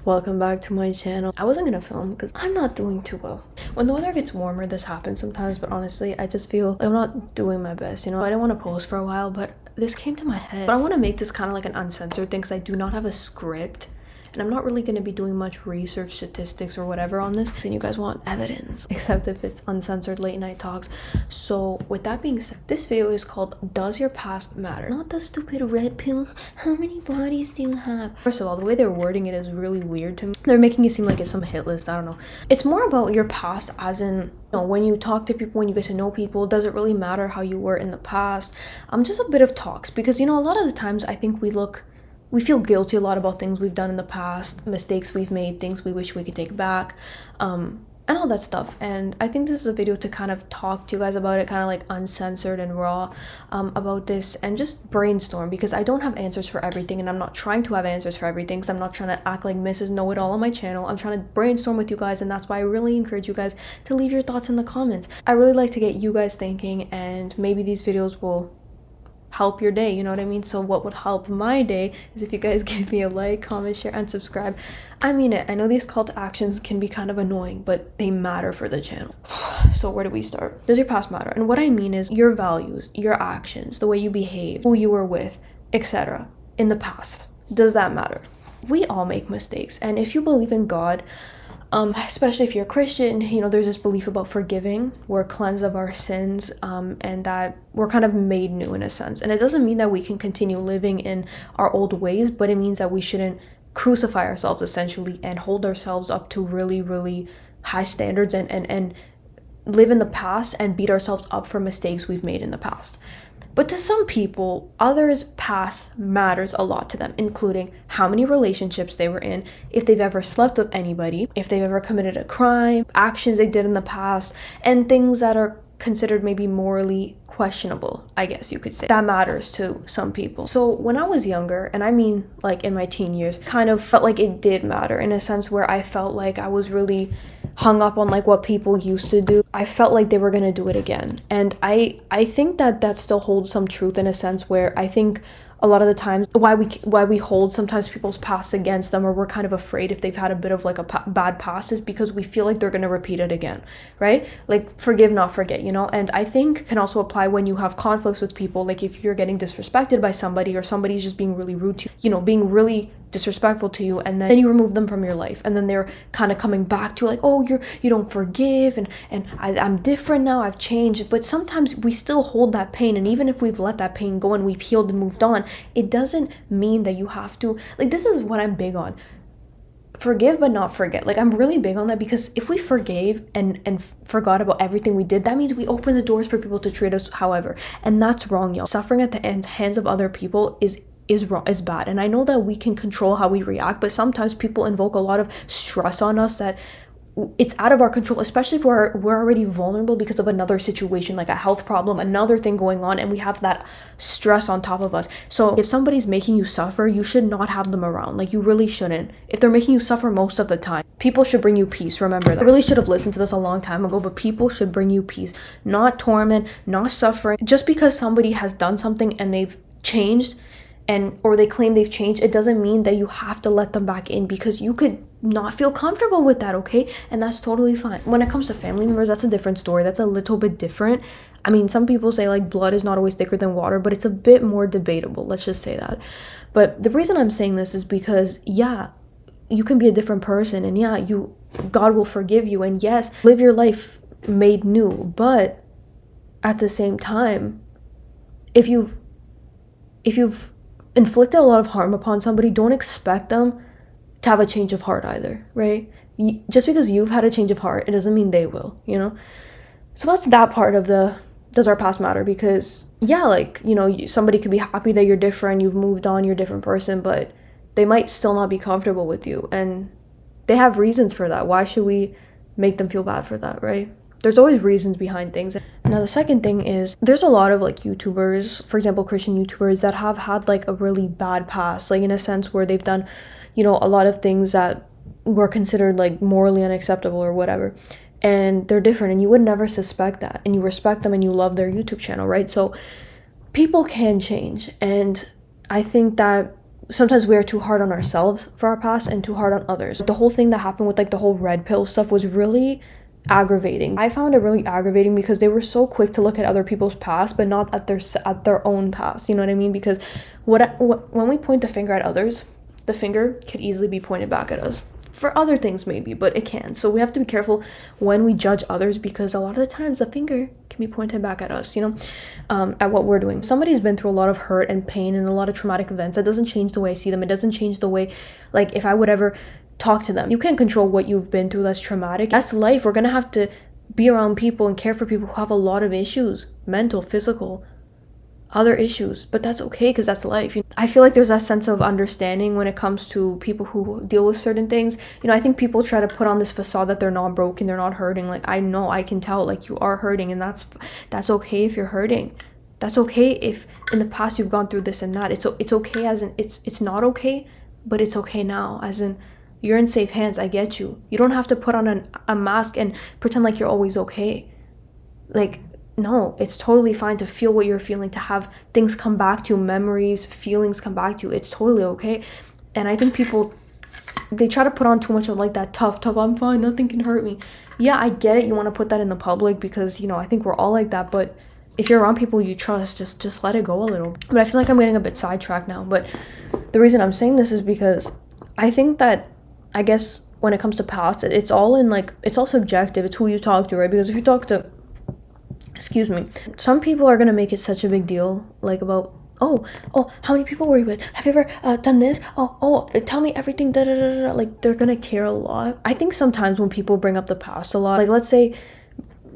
Welcome back to my channel. I wasn't gonna film because I'm not doing too well. When the weather gets warmer, this happens sometimes, but honestly, I just feel like I'm not doing my best, you know? I didn't want to post for a while, but this came to my head. But I want to make this kind of like an uncensored thing because I do not have a script. And I'm not really going to be doing much research, statistics, or whatever on this. And you guys want evidence, except if it's uncensored late night talks. So with that being said, this video is called Does Your Past Matter? Not the stupid red pill, how many bodies do you have? First of all, the way they're wording it is really weird to me. They're making it seem like it's some hit list, I don't know. It's more about your past as in, you know, when you talk to people, when you get to know people, does it really matter how you were in the past? Just a bit of talks, because, you know, a lot of the times I think we feel guilty a lot about things we've done in the past, mistakes we've made, things we wish we could take back, and all that stuff. And I think this is a video to kind of talk to you guys about it, kind of like uncensored and raw about this, and just brainstorm, because I don't have answers for everything, and I'm not trying to have answers for everything, because I'm not trying to act like Mrs. Know-It-All on my channel. I'm trying to brainstorm with you guys, and that's why I really encourage you guys to leave your thoughts in the comments. I really like to get you guys thinking, and maybe these videos will help your day, you know what I mean? So what would help my day is if you guys give me a like, comment, share, and subscribe. I mean it. I know these call to actions can be kind of annoying, but they matter for the channel. So where do we start? Does your past matter? And what I mean is your values, your actions, the way you behave, who you were with, etc. in the past. Does that matter? We all make mistakes, and if you believe in God, especially if you're a Christian, you know, there's this belief about forgiving. We're cleansed of our sins, and that we're kind of made new in a sense. And it doesn't mean that we can continue living in our old ways, but it means that we shouldn't crucify ourselves essentially and hold ourselves up to really, really high standards and live in the past and beat ourselves up for mistakes we've made in the past. But to some people, others' past matters a lot to them, including how many relationships they were in, if they've ever slept with anybody, if they've ever committed a crime, actions they did in the past, and things that are considered maybe morally questionable, I guess you could say. That matters to some people. So when I was younger, and I mean like in my teen years, kind of felt like it did matter in a sense where I felt like I was really hung up on like what people used to do. I felt like they were gonna do it again. And I think that still holds some truth in a sense where I think a lot of the times why we hold sometimes people's past against them, or we're kind of afraid if they've had a bit of like a bad past, is because we feel like they're going to repeat it again, right? Like forgive, not forget, you know? And I think can also apply when you have conflicts with people, like if you're getting disrespected by somebody, or somebody's just being really rude to you, you know, being really disrespectful to you, and then you remove them from your life, and then they're kind of coming back to you like, oh, you don't forgive, and I'm different now, I've changed. But sometimes we still hold that pain, and even if we've let that pain go and we've healed and moved on, it doesn't mean that you have to, like, this is what I'm big on: forgive but not forget. Like, I'm really big on that, because if we forgave and forgot about everything we did, that means we open the doors for people to treat us however, and that's wrong, y'all. Suffering at the hands of other people is wrong, is bad. And I know that we can control how we react, but sometimes people invoke a lot of stress on us that it's out of our control, especially if we're already vulnerable because of another situation, like a health problem, another thing going on, and we have that stress on top of us. So if somebody's making you suffer, you should not have them around. Like, you really shouldn't. If they're making you suffer most of the time, people should bring you peace. Remember that. I really should have listened to this a long time ago, but people should bring you peace, not torment, not suffering. Just because somebody has done something and they've changed, or they claim they've changed, it doesn't mean that you have to let them back in, because you could not feel comfortable with that, okay? And that's totally fine. When it comes to family members, that's a different story. That's a little bit different. I mean, some people say like blood is not always thicker than water, but it's a bit more debatable, let's just say that. But the reason I'm saying this is because, yeah, you can be a different person, and yeah, God will forgive you, and yes, live your life made new. But at the same time, if you've inflicted a lot of harm upon somebody, don't expect them to have a change of heart either, right? Just because you've had a change of heart, it doesn't mean they will, you know? So that's that part of the does our past matter, because yeah, like, you know, somebody could be happy that you're different, you've moved on, you're a different person, but they might still not be comfortable with you, and they have reasons for that. Why should we make them feel bad for that, right? There's always reasons behind things. Now, the second thing is there's a lot of like YouTubers, for example, Christian YouTubers, that have had like a really bad past, like in a sense where they've done, you know, a lot of things that were considered like morally unacceptable or whatever. And they're different, and you would never suspect that. And you respect them and you love their YouTube channel, right? So people can change. And I think that sometimes we are too hard on ourselves for our past and too hard on others. The whole thing that happened with like the whole red pill stuff was really aggravating. I found it really aggravating because they were so quick to look at other people's past but not at their own past. You know what I mean? Because when we point the finger at others, the finger could easily be pointed back at us. For other things maybe, but it can. So we have to be careful when we judge others, because a lot of the times the finger can be pointed back at us, you know, at what we're doing. Somebody's been through a lot of hurt and pain and a lot of traumatic events. That doesn't change the way I see them. It doesn't change the way, like, if I would ever talk to them. You can't control what you've been through that's traumatic. That's life. We're gonna have to be around people and care for people who have a lot of issues, mental, physical, other issues, but that's okay because that's life. I feel like there's that sense of understanding when it comes to people who deal with certain things. You know, I think people try to put on this facade that they're not broken, they're not hurting. Like, I know, I can tell, like, you are hurting, and that's okay if you're hurting. That's okay if in the past you've gone through this and that. It's okay, as in it's not okay, but it's okay now, as in you're in safe hands. I get you. You don't have to put on a mask and pretend like you're always okay. Like, no, it's totally fine to feel what you're feeling, to have things come back to you, memories, feelings come back to you. It's totally okay. And I think people, they try to put on too much of like that tough, I'm fine, nothing can hurt me. Yeah, I get it. You want to put that in the public because, you know, I think we're all like that. But if you're around people you trust, just let it go a little. But I feel like I'm getting a bit sidetracked now. But the reason I'm saying this is because I think that, I guess when it comes to past, it's all subjective. It's who you talk to, right? Because if you talk to, excuse me, some people are gonna make it such a big deal, like, about, oh, how many people were you with? Have you ever done this? Oh, tell me everything, da da da da. Like, they're gonna care a lot. I think sometimes when people bring up the past a lot, like, let's say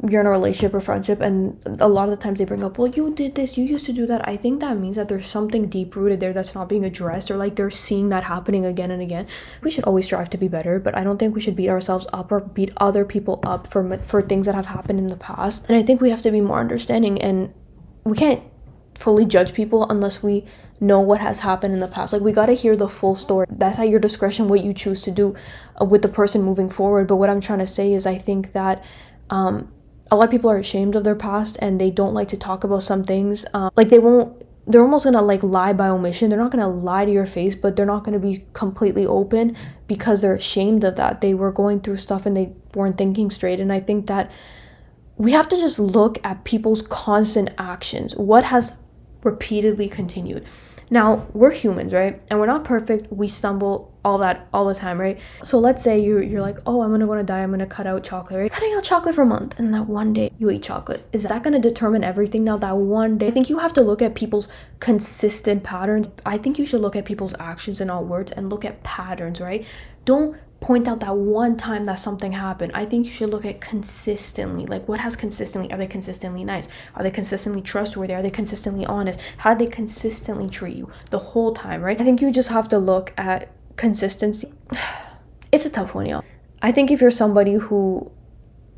you're in a relationship or friendship, and a lot of the times they bring up, well, you did this, you used to do that. I think that means that there's something deep rooted there that's not being addressed, or like they're seeing that happening again and again. We should always strive to be better, but I don't think we should beat ourselves up or beat other people up for things that have happened in the past. And I think we have to be more understanding, and we can't fully judge people unless we know what has happened in the past. Like, we got to hear the full story. That's at your discretion what you choose to do with the person moving forward. But what I'm trying to say is, I think that a lot of people are ashamed of their past, and they don't like to talk about some things. Like, they're almost gonna like lie by omission. They're not gonna lie to your face, but they're not gonna be completely open because they're ashamed of that. They were going through stuff and they weren't thinking straight. And I think that we have to just look at people's constant actions. What has repeatedly continued? Now, we're humans, right? And we're not perfect. We stumble, all that, all the time, right? So let's say you're like, oh, I'm gonna go on a diet, I'm gonna cut out chocolate, right? Cutting out chocolate for a month, and that one day you eat chocolate. Is that gonna determine everything now, that one day? I think you have to look at people's consistent patterns. I think you should look at people's actions and not words, and look at patterns, right? Don't point out that one time that something happened. I think you should look at consistently. Like, what has consistently? Are they consistently nice? Are they consistently trustworthy? Are they consistently honest? How do they consistently treat you the whole time, right? I think you just have to look at consistency. It's a tough one, y'all. I think if you're somebody who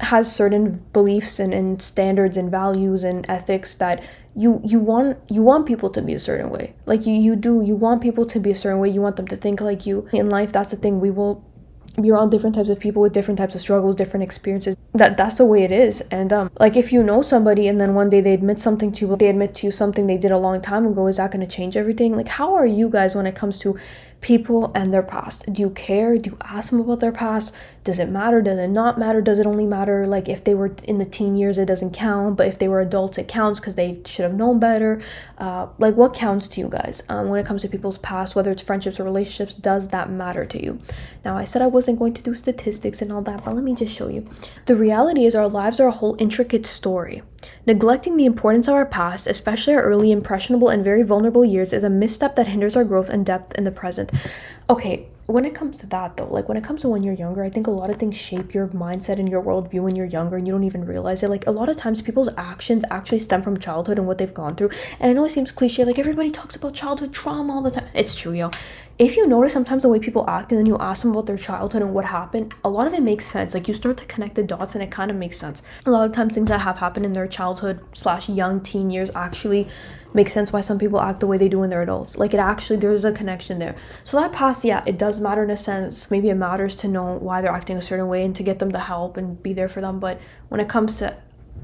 has certain beliefs and standards and values and ethics that you want people to be a certain way. Like, you want people to be a certain way. You want them to think like you. In life, that's the thing. We will be around different types of people with different types of struggles, different experiences. That's the way it is. And like, if you know somebody and then one day they admit something to you, they admit to you something they did a long time ago, is that going to change everything? Like, how are you guys when it comes to people and their past? Do you care? Do you ask them about their past? Does it matter? Does it not matter? Does it only matter, like, if they were in the teen years, it doesn't count, but if they were adults, it counts because they should have known better? Like, what counts to you guys when it comes to people's past, whether it's friendships or relationships? Does that matter to you? Now, I said I wasn't going to do statistics and all that, but let me just show you. The reality is, our lives are a whole intricate story. Neglecting the importance of our past, especially our early, impressionable, and very vulnerable years, is a misstep that hinders our growth and depth in the present. Okay, when it comes to that though, like, when it comes to when you're younger, I think a lot of things shape your mindset and your worldview when you're younger and you don't even realize it. Like, a lot of times people's actions actually stem from childhood and what they've gone through. And I know it seems cliche, like, everybody talks about childhood trauma all the time. It's true, yo. If you notice sometimes the way people act and then you ask them about their childhood and what happened, a lot of it makes sense. Like, you start to connect the dots and it kind of makes sense. A lot of times things that have happened in their childhood / young teen years actually make sense why some people act the way they do when they're adults. Like, it actually, there's a connection there. So that past, yeah, it does matter in a sense. Maybe it matters to know why they're acting a certain way and to get them the help and be there for them. But when it comes to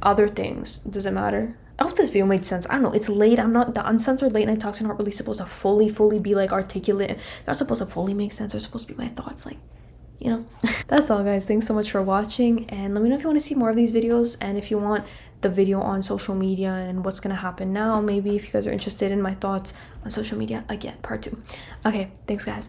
other things, does it matter? I hope this video made sense. I don't know, it's late. I'm not, the uncensored late night talks are not really supposed to fully be like articulate. They're not supposed to fully make sense. They're supposed to be my thoughts, like, you know. That's all, guys. Thanks so much for watching, and let me know if you want to see more of these videos, and if you want the video on social media and what's gonna happen now, maybe if you guys are interested in my thoughts on social media, again, part 2. Okay, thanks guys.